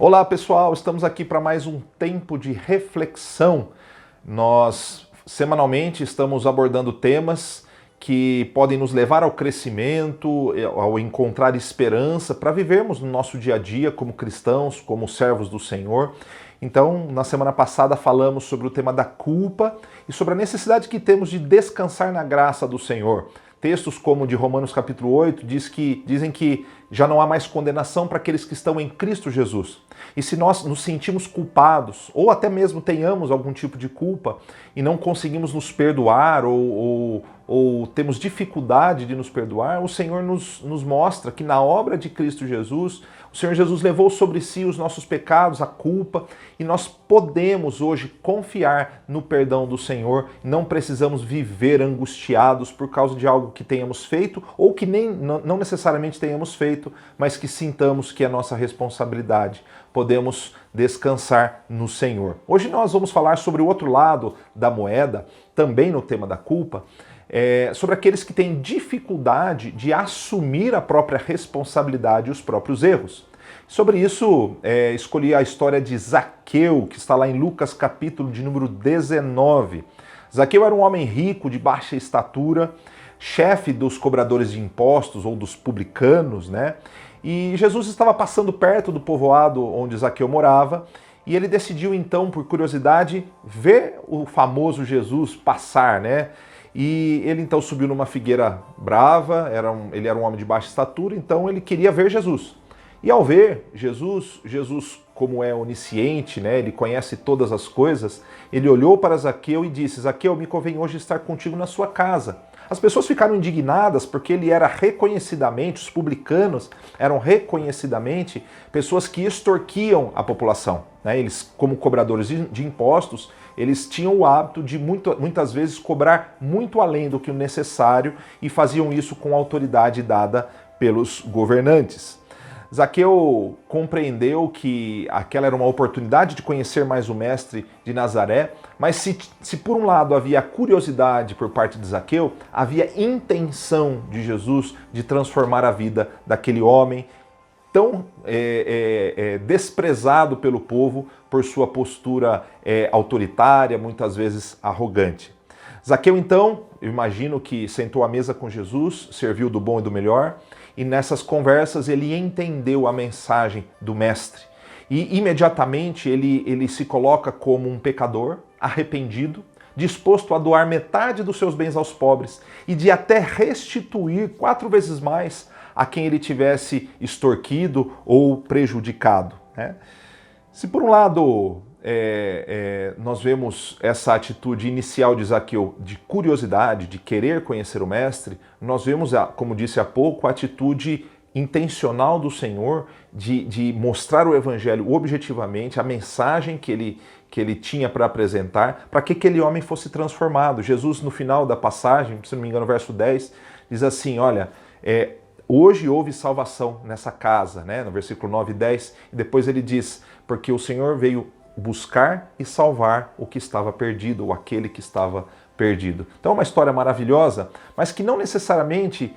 Olá pessoal, estamos aqui para mais um tempo de reflexão. Nós semanalmente estamos abordando temas que podem nos levar ao crescimento, ao encontrar esperança para vivermos no nosso dia a dia como cristãos, como servos do Senhor. Então, na semana passada falamos sobre o tema da culpa e sobre a necessidade que temos de descansar na graça do Senhor. Textos como o de Romanos capítulo 8 dizem que já não há mais condenação para aqueles que estão em Cristo Jesus. E se nós nos sentimos culpados, ou até mesmo tenhamos algum tipo de culpa e não conseguimos nos perdoar ou temos dificuldade de nos perdoar, o Senhor nos mostra que na obra de Cristo Jesus, o Senhor Jesus levou sobre si os nossos pecados, a culpa, e nós podemos hoje confiar no perdão do Senhor. Não precisamos viver angustiados por causa de algo que tenhamos feito ou que não necessariamente tenhamos feito, mas que sintamos que é nossa responsabilidade. Podemos descansar no Senhor. Hoje nós vamos falar sobre o outro lado da moeda, também no tema da culpa, sobre aqueles que têm dificuldade de assumir a própria responsabilidade e os próprios erros. Sobre isso, escolhi a história de Zaqueu, que está lá em Lucas capítulo de número 19. Zaqueu era um homem rico, de baixa estatura, chefe dos cobradores de impostos ou dos publicanos, né? E Jesus estava passando perto do povoado onde Zaqueu morava, e ele decidiu então, por curiosidade, ver o famoso Jesus passar, né? E ele então subiu numa figueira brava, ele era um homem de baixa estatura, então ele queria ver Jesus. E ao ver Jesus, como é onisciente, né, ele conhece todas as coisas, ele olhou para Zaqueu e disse: Zaqueu, me convém hoje estar contigo na sua casa. As pessoas ficaram indignadas porque ele era reconhecidamente, os publicanos eram reconhecidamente pessoas que extorquiam a população, né? Eles, como cobradores de impostos, eles tinham o hábito de muitas vezes cobrar muito além do que o necessário e faziam isso com a autoridade dada pelos governantes. Zaqueu compreendeu que aquela era uma oportunidade de conhecer mais o mestre de Nazaré, mas se por um lado havia curiosidade por parte de Zaqueu, havia intenção de Jesus de transformar a vida daquele homem tão desprezado pelo povo por sua postura autoritária, muitas vezes arrogante. Zaqueu, então, eu imagino que sentou à mesa com Jesus, serviu do bom e do melhor, e nessas conversas ele entendeu a mensagem do Mestre. E imediatamente ele se coloca como um pecador, arrependido, disposto a doar metade dos seus bens aos pobres e de até restituir 4 vezes mais a quem ele tivesse extorquido ou prejudicado, né? Se por um lado nós vemos essa atitude inicial de Zaqueu de curiosidade, de querer conhecer o Mestre, nós vemos, como disse há pouco, a atitude intencional do Senhor de mostrar o Evangelho objetivamente, a mensagem que ele tinha para apresentar, para que aquele homem fosse transformado. Jesus, no final da passagem, se não me engano, verso 10, diz assim, olha, hoje houve salvação nessa casa, né? No versículo 9 e 10, e depois ele diz, porque o Senhor veio buscar e salvar o que estava perdido, ou aquele que estava perdido. Então é uma história maravilhosa, mas que não necessariamente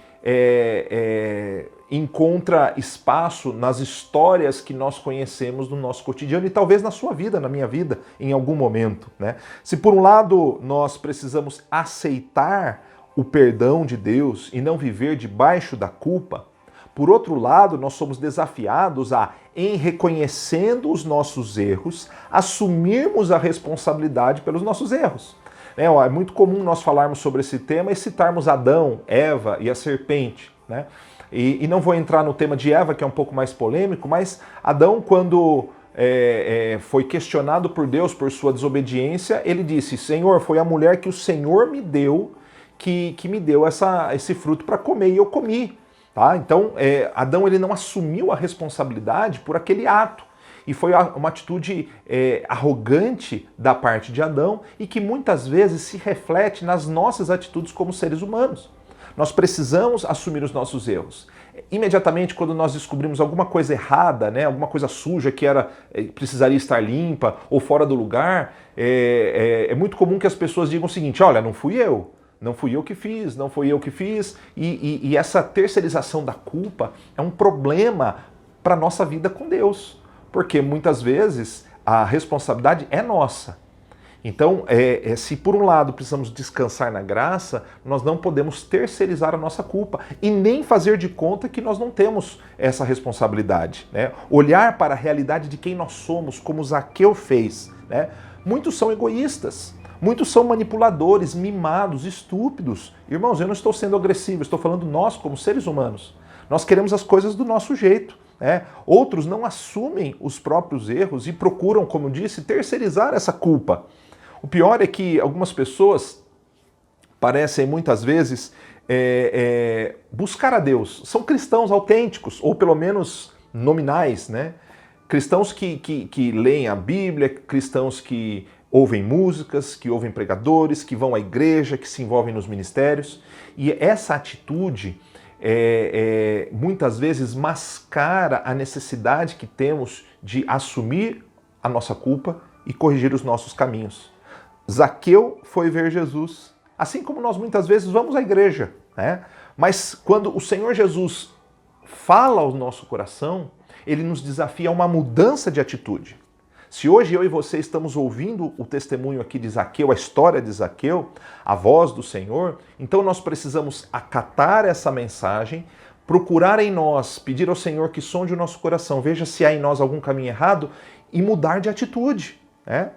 encontra espaço nas histórias que nós conhecemos no nosso cotidiano e talvez na sua vida, na minha vida, em algum momento, né? Se por um lado nós precisamos aceitar o perdão de Deus e não viver debaixo da culpa, por outro lado, nós somos desafiados a, em reconhecendo os nossos erros, assumirmos a responsabilidade pelos nossos erros. É muito comum nós falarmos sobre esse tema e citarmos Adão, Eva e a serpente, né? E não vou entrar no tema de Eva, que é um pouco mais polêmico, mas Adão, quando foi questionado por Deus por sua desobediência, ele disse, Senhor, foi a mulher que o Senhor me deu, que me deu esse fruto para comer, e eu comi. Tá? Então, Adão ele não assumiu a responsabilidade por aquele ato. E foi uma atitude arrogante da parte de Adão e que muitas vezes se reflete nas nossas atitudes como seres humanos. Nós precisamos assumir os nossos erros. Imediatamente, quando nós descobrimos alguma coisa errada, né, alguma coisa suja que precisaria estar limpa ou fora do lugar, é muito comum que as pessoas digam o seguinte, olha, não fui eu. Não fui eu que fiz, não foi eu que fiz. E essa terceirização da culpa é um problema para a nossa vida com Deus. Porque muitas vezes a responsabilidade é nossa. Então, se por um lado precisamos descansar na graça, nós não podemos terceirizar a nossa culpa e nem fazer de conta que nós não temos essa responsabilidade, né? Olhar para a realidade de quem nós somos, como Zaqueu fez, né? Muitos são egoístas, muitos são manipuladores, mimados, estúpidos. Irmãos, eu não estou sendo agressivo, estou falando nós como seres humanos. Nós queremos as coisas do nosso jeito. Outros não assumem os próprios erros e procuram, como disse, terceirizar essa culpa. O pior é que algumas pessoas parecem muitas vezes buscar a Deus. São cristãos autênticos, ou pelo menos nominais, né? Cristãos que leem a Bíblia, cristãos que ouvem músicas, que ouvem pregadores, que vão à igreja, que se envolvem nos ministérios. E essa atitude muitas vezes mascara a necessidade que temos de assumir a nossa culpa e corrigir os nossos caminhos. Zaqueu foi ver Jesus, assim como nós muitas vezes vamos à igreja, né? Mas quando o Senhor Jesus fala ao nosso coração, ele nos desafia a uma mudança de atitude. Se hoje eu e você estamos ouvindo o testemunho aqui de Zaqueu, a história de Zaqueu, a voz do Senhor, então nós precisamos acatar essa mensagem, procurar em nós, pedir ao Senhor que sonde o nosso coração, veja se há em nós algum caminho errado e mudar de atitude, né?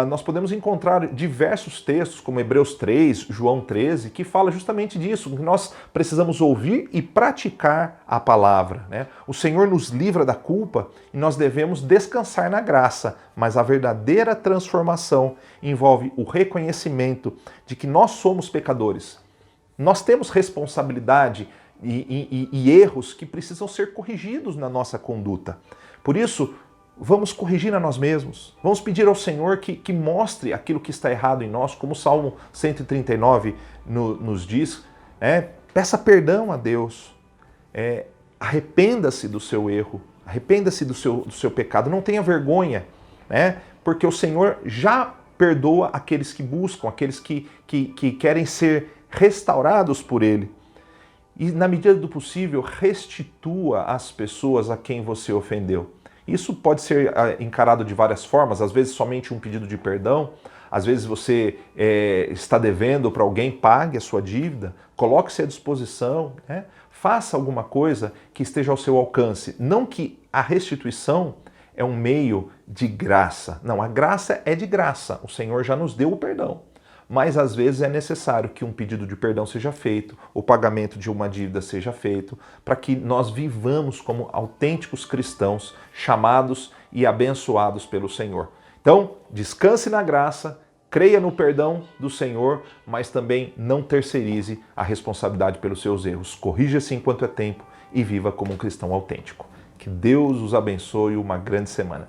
Nós podemos encontrar diversos textos, como Hebreus 3, João 13, que fala justamente disso, que nós precisamos ouvir e praticar a palavra, né? O Senhor nos livra da culpa e nós devemos descansar na graça, mas a verdadeira transformação envolve o reconhecimento de que nós somos pecadores. Nós temos responsabilidade e erros que precisam ser corrigidos na nossa conduta. Por isso, vamos corrigir a nós mesmos. Vamos pedir ao Senhor que mostre aquilo que está errado em nós, como o Salmo 139 nos diz. Peça perdão a Deus. Arrependa-se do seu erro. Arrependa-se do seu pecado. Não tenha vergonha, porque o Senhor já perdoa aqueles que buscam, aqueles que querem ser restaurados por Ele. E, na medida do possível, restitua as pessoas a quem você ofendeu. Isso pode ser encarado de várias formas, às vezes somente um pedido de perdão, às vezes você está devendo para alguém, pague a sua dívida, coloque-se à disposição, faça alguma coisa que esteja ao seu alcance. Não que a restituição é um meio de graça, não, a graça é de graça, o Senhor já nos deu o perdão. Mas às vezes é necessário que um pedido de perdão seja feito, o pagamento de uma dívida seja feito, para que nós vivamos como autênticos cristãos, chamados e abençoados pelo Senhor. Então, descanse na graça, creia no perdão do Senhor, mas também não terceirize a responsabilidade pelos seus erros. Corrija-se enquanto é tempo e viva como um cristão autêntico. Que Deus os abençoe, uma grande semana.